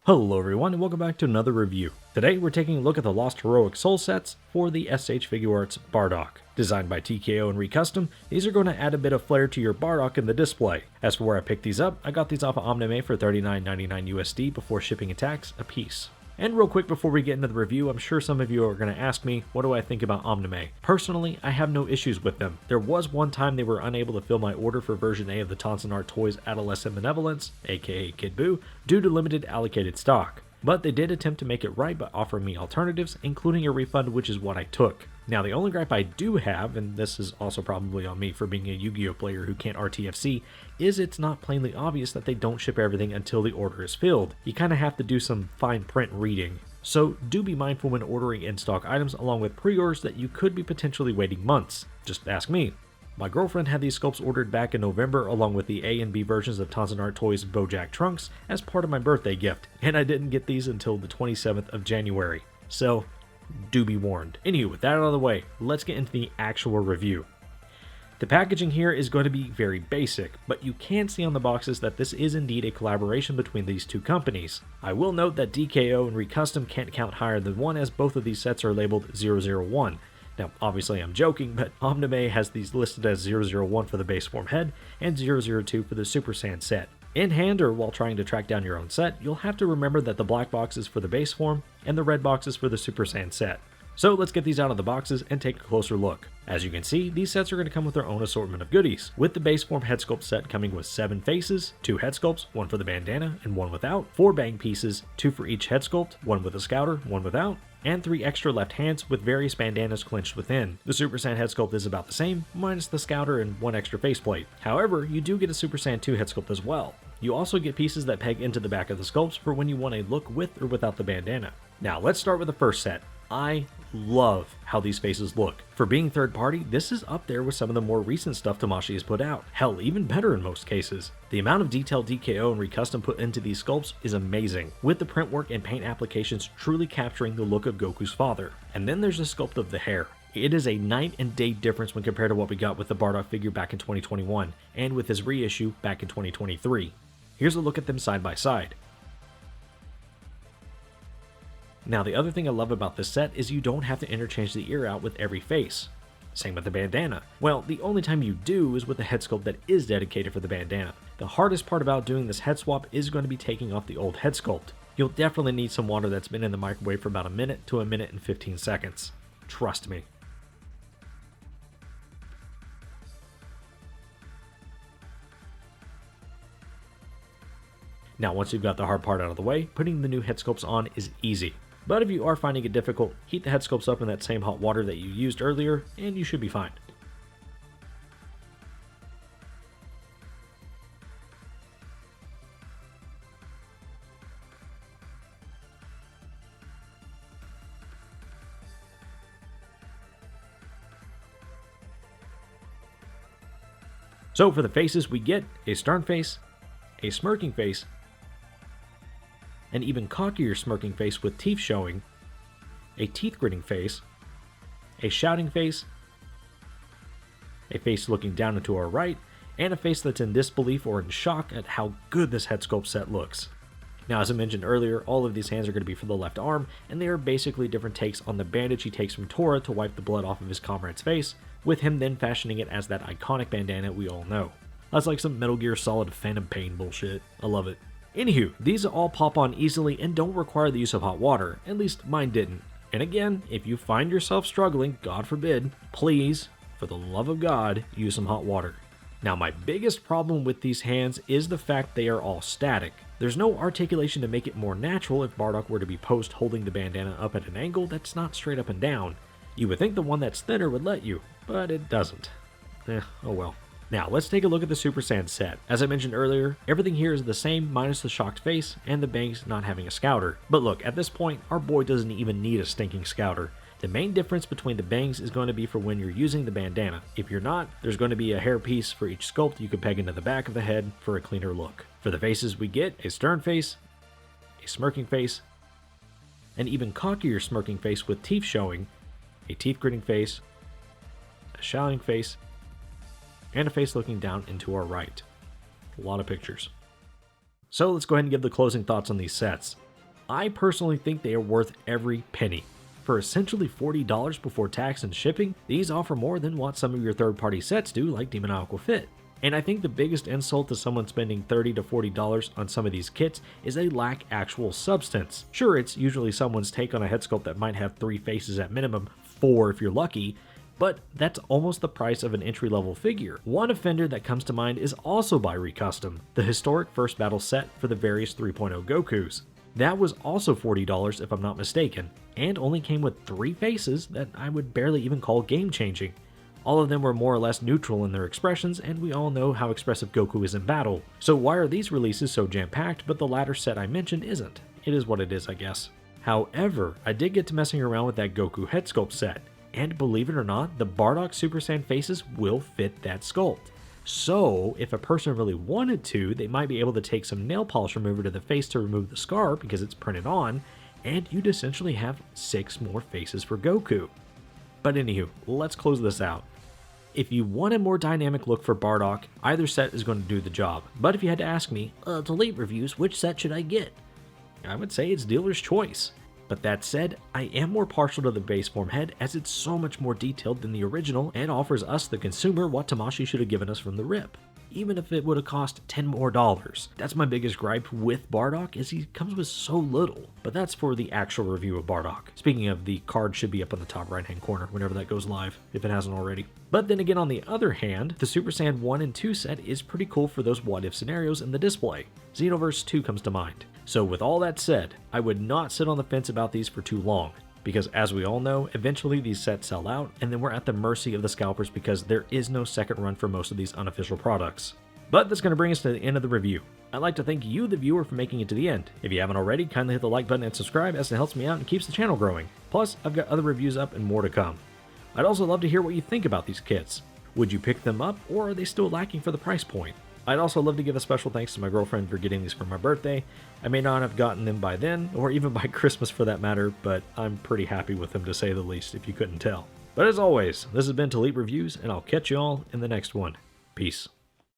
Hello everyone and welcome back to another review. Today we're taking a look at the Lost Heroic Soul sets for the S.H.Figuarts Bardock. Designed by DKO and Recustom, these are going to add a bit of flair to your Bardock in the display. As for where I picked these up, I got these off of Omnime for $39.99 USD before shipping and tax a piece. And real quick before we get into the review, I'm sure some of you are going to ask me, what do I think about Omnime? Personally, I have no issues with them. There was one time they were unable to fill my order for version A of the Tonson Toys Adolescent Benevolence, aka Kid Buu, due to limited allocated stock. But they did attempt to make it right by offering me alternatives, including a refund, which is what I took. Now the only gripe I do have, and this is also probably on me for being a Yu-Gi-Oh player who can't RTFC, is it's not plainly obvious that they don't ship everything until the order is filled. You kind of have to do some fine print reading. So do be mindful when ordering in-stock items along with pre-orders that you could be potentially waiting months. Just ask me. My girlfriend had these sculpts ordered back in November along with the A and B versions of Tonson Toys Bojack Trunks as part of my birthday gift, and I didn't get these until the 27th of January. So, do be warned. Anywho, with that out of the way, let's get into the actual review. The packaging here is going to be very basic, but you can see on the boxes that this is indeed a collaboration between these two companies. I will note that DKO and Recustom can't count higher than one as both of these sets are labeled 001. Now, obviously I'm joking, but Omnime has these listed as 001 for the base form head and 002 for the Super Saiyan set. In hand or while trying to track down your own set, you'll have to remember that the black box is for the base form and the red box is for the Super Saiyan set. So let's get these out of the boxes and take a closer look. As you can see, these sets are going to come with their own assortment of goodies, with the base form head sculpt set coming with 7 faces, 2 head sculpts, 1 for the bandana and 1 without, 4 bang pieces, 2 for each head sculpt, 1 with a scouter, 1 without, and 3 extra left hands with various bandanas clinched within. The Super Saiyan head sculpt is about the same, minus the scouter and 1 extra faceplate. However, you do get a Super Saiyan 2 head sculpt as well. You also get pieces that peg into the back of the sculpts for when you want a look with or without the bandana. Now let's start with the first set. I love how these faces look. For being third party, this is up there with some of the more recent stuff Tamashii has put out. Hell, even better in most cases. The amount of detail DKO and Recustom put into these sculpts is amazing, with the print work and paint applications truly capturing the look of Goku's father. And then there's the sculpt of the hair. It is a night and day difference when compared to what we got with the Bardock figure back in 2021, and with his reissue back in 2023. Here's a look at them side by side. Now the other thing I love about this set is you don't have to interchange the ear out with every face. Same with the bandana. Well, the only time you do is with the head sculpt that is dedicated for the bandana. The hardest part about doing this head swap is going to be taking off the old head sculpt. You'll definitely need some water that's been in the microwave for about a minute to a minute and 15 seconds. Trust me. Now once you've got the hard part out of the way, putting the new head sculpts on is easy. But if you are finding it difficult, heat the head sculpts up in that same hot water that you used earlier, and you should be fine. So for the faces, we get a stern face, a smirking face, an even cockier smirking face with teeth showing, a teeth-gritting face, a shouting face, a face looking down and to our right, and a face that's in disbelief or in shock at how good this head sculpt set looks. Now, as I mentioned earlier, all of these hands are going to be for the left arm, and they are basically different takes on the bandage he takes from Tora to wipe the blood off of his comrade's face, with him then fashioning it as that iconic bandana we all know. That's like some Metal Gear Solid Phantom Pain bullshit. I love it. Anywho, these all pop on easily and don't require the use of hot water, at least mine didn't. And again, if you find yourself struggling, God forbid, please, for the love of God, use some hot water. Now my biggest problem with these hands is the fact they are all static. There's no articulation to make it more natural if Bardock were to be posed holding the bandana up at an angle that's not straight up and down. You would think the one that's thinner would let you, but it doesn't. Oh well. Now, let's take a look at the Super Saiyan set. As I mentioned earlier, everything here is the same minus the shocked face and the bangs not having a scouter. But look, at this point, our boy doesn't even need a stinking scouter. The main difference between the bangs is going to be for when you're using the bandana. If you're not, there's going to be a hair piece for each sculpt you can peg into the back of the head for a cleaner look. For the faces, we get a stern face, a smirking face, an even cockier smirking face with teeth showing, a teeth-gritting face, a shouting face, and a face looking down into our right. A lot of pictures. So let's go ahead and give the closing thoughts on these sets. I personally think they are worth every penny. For essentially $40 before tax and shipping, these offer more than what some of your third-party sets do like Demoniacal Fit. And I think the biggest insult to someone spending $30 to $40 on some of these kits is they lack actual substance. Sure, it's usually someone's take on a head sculpt that might have 3 faces at minimum, 4 if you're lucky, but that's almost the price of an entry-level figure. One offender that comes to mind is also by Recustom, the historic First Battle set for the various 3.0 Gokus. That was also $40 if I'm not mistaken, and only came with 3 faces that I would barely even call game-changing. All of them were more or less neutral in their expressions, and we all know how expressive Goku is in battle. So why are these releases so jam-packed, but the latter set I mentioned isn't? It is what it is, I guess. However, I did get to messing around with that Goku head sculpt set, and believe it or not, the Bardock Super Saiyan faces will fit that sculpt. So, if a person really wanted to, they might be able to take some nail polish remover to the face to remove the scar because it's printed on, and you'd essentially have 6 more faces for Goku. But anywho, let's close this out. If you want a more dynamic look for Bardock, either set is going to do the job. But if you had to ask me, to leave reviews, which set should I get? I would say it's dealer's choice. But that said, I am more partial to the base form head as it's so much more detailed than the original and offers us, the consumer, what Tamashii should have given us from the rip. Even if it would have cost $10 more. That's my biggest gripe with Bardock, is he comes with so little. But that's for the actual review of Bardock. Speaking of, the card should be up on the top right hand corner whenever that goes live, if it hasn't already. But then again, on the other hand, the Super Saiyan 1 and 2 set is pretty cool for those what if scenarios in the display. Xenoverse 2 comes to mind. So with all that said, I would not sit on the fence about these for too long. Because as we all know, eventually these sets sell out, and then we're at the mercy of the scalpers because there is no second run for most of these unofficial products. But that's going to bring us to the end of the review. I'd like to thank you, the viewer, for making it to the end. If you haven't already, kindly hit the like button and subscribe as it helps me out and keeps the channel growing. Plus, I've got other reviews up and more to come. I'd also love to hear what you think about these kits. Would you pick them up, or are they still lacking for the price point? I'd also love to give a special thanks to my girlfriend for getting these for my birthday. I may not have gotten them by then, or even by Christmas for that matter, but I'm pretty happy with them to say the least, if you couldn't tell. But as always, this has been Talib Reviews, and I'll catch you all in the next one. Peace.